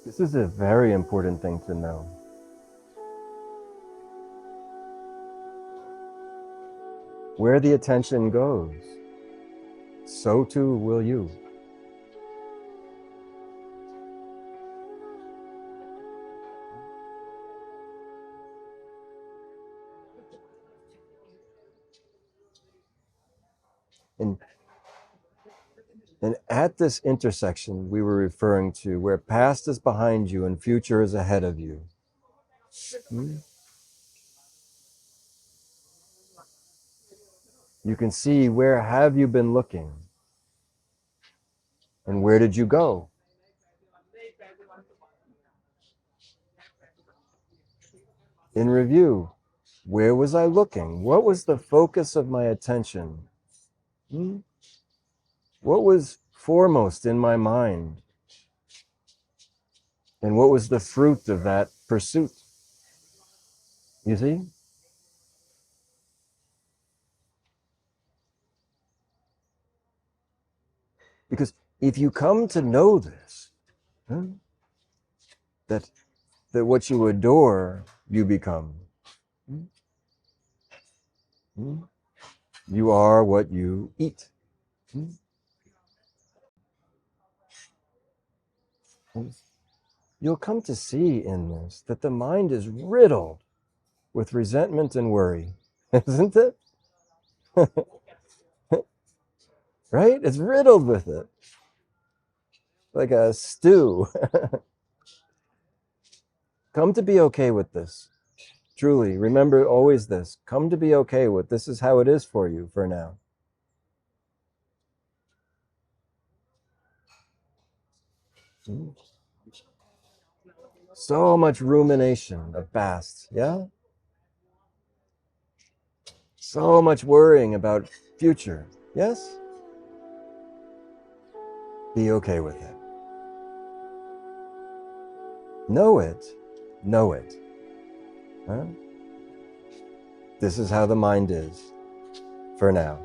This is a very important thing to know. Where the attention goes, so too will you. And at this intersection we were referring to, where past is behind you and future is ahead of you, you can see, where have you been looking? And where did you go? In review, where was I looking? What was the focus of my attention? What was foremost in my mind? And what was the fruit of that pursuit? You see? Because if you come to know this, that what you adore, you become. You are what you eat. You'll come to see in this that the mind is riddled with resentment and worry, isn't it? Right? It's riddled with it. Like a stew. Come to be okay with this. Truly, remember always this. Come to be okay with this. Is how it is for you for now. So much rumination of past, yeah? So much worrying about future, yes? Be okay with it. Know it. Know it. Huh? This is how the mind is for now.